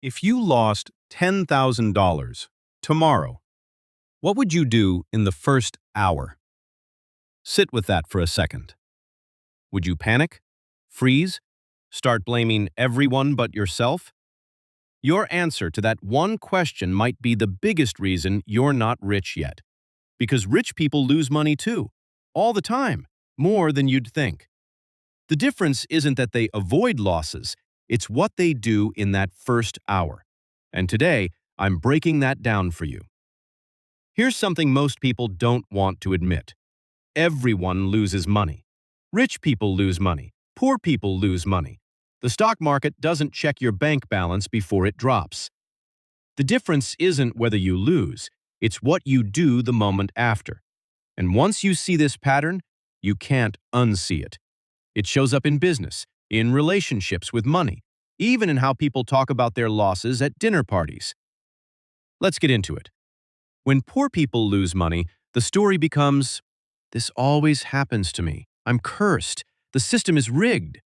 If you lost $10,000 tomorrow, what would you do in the first hour? Sit with that for a second. Would you panic? Freeze? Start blaming everyone but yourself? Your answer to that one question might be the biggest reason you're not rich yet. Because rich people lose money too, all the time, more than you'd think. The difference isn't that they avoid losses, it's what they do in that first hour. And today, I'm breaking that down for you. Here's something most people don't want to admit. Everyone loses money. Rich people lose money. Poor people lose money. The stock market doesn't check your bank balance before it drops. The difference isn't whether you lose, it's what you do the moment after. And once you see this pattern, you can't unsee it. It shows up in business, in relationships with money, even in how people talk about their losses at dinner parties. Let's get into it. When poor people lose money, the story becomes, "This always happens to me. I'm cursed. The system is rigged."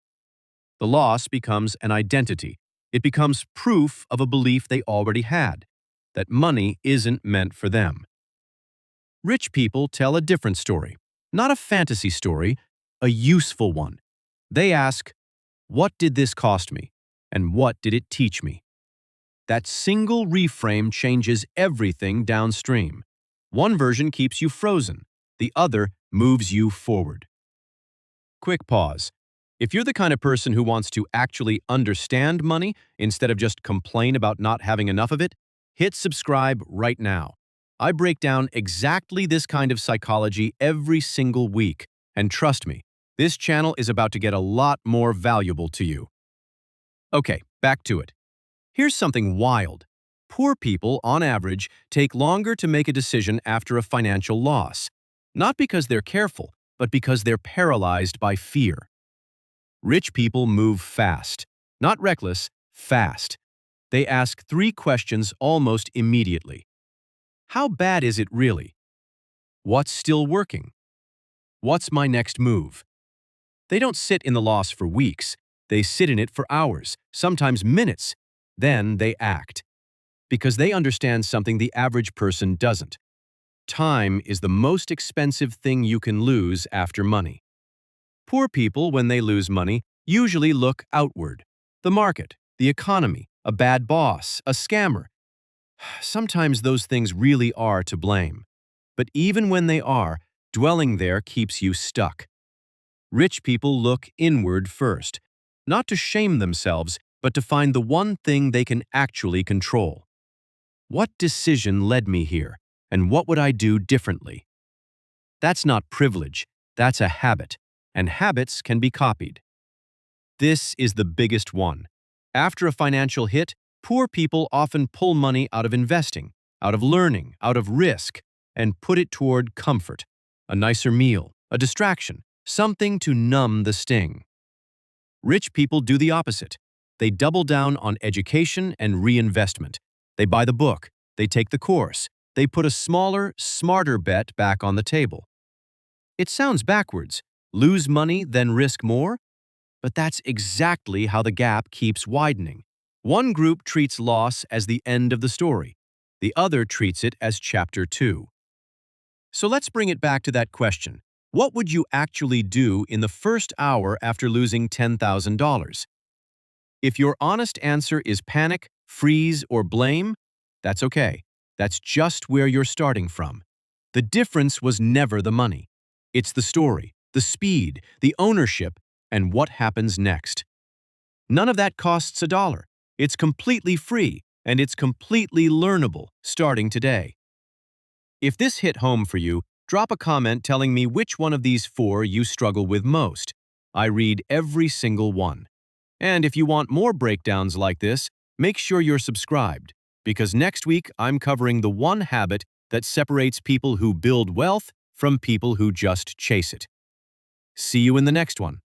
The loss becomes an identity. It becomes proof of a belief they already had, that money isn't meant for them. Rich people tell a different story, not a fantasy story, a useful one. They ask, "What did this cost me? And what did it teach me?" That single reframe changes everything downstream. One version keeps you frozen, the other moves you forward. Quick pause. If you're the kind of person who wants to actually understand money instead of just complain about not having enough of it, hit subscribe right now. I break down exactly this kind of psychology every single week, and trust me, this channel is about to get a lot more valuable to you. Okay, back to it. Here's something wild. Poor people, on average, take longer to make a decision after a financial loss. Not because they're careful, but because they're paralyzed by fear. Rich people move fast. Not reckless, fast. They ask 3 questions almost immediately. How bad is it really? What's still working? What's my next move? They don't sit in the loss for weeks. They sit in it for hours, sometimes minutes. Then they act. Because they understand something the average person doesn't. Time is the most expensive thing you can lose after money. Poor people, when they lose money, usually look outward. The market, the economy, a bad boss, a scammer. Sometimes those things really are to blame. But even when they are, dwelling there keeps you stuck. Rich people look inward first, not to shame themselves, but to find the one thing they can actually control. What decision led me here, and what would I do differently? That's not privilege, that's a habit, and habits can be copied. This is the biggest one. After a financial hit, poor people often pull money out of investing, out of learning, out of risk, and put it toward comfort, a nicer meal, a distraction, something to numb the sting. Rich people do the opposite. They double down on education and reinvestment. They buy the book, they take the course, they put a smaller, smarter bet back on the table. It sounds backwards. Lose money, then risk more? But that's exactly how the gap keeps widening. One group treats loss as the end of the story. The other treats it as chapter 2. So let's bring it back to that question. What would you actually do in the first hour after losing $10,000? If your honest answer is panic, freeze, or blame, that's okay. That's just where you're starting from. The difference was never the money. It's the story, the speed, the ownership, and what happens next. None of that costs $1. It's completely free, and it's completely learnable starting today. If this hit home for you, drop a comment telling me which one of these 4 you struggle with most. I read every single one. And if you want more breakdowns like this, make sure you're subscribed, because next week I'm covering the one habit that separates people who build wealth from people who just chase it. See you in the next one.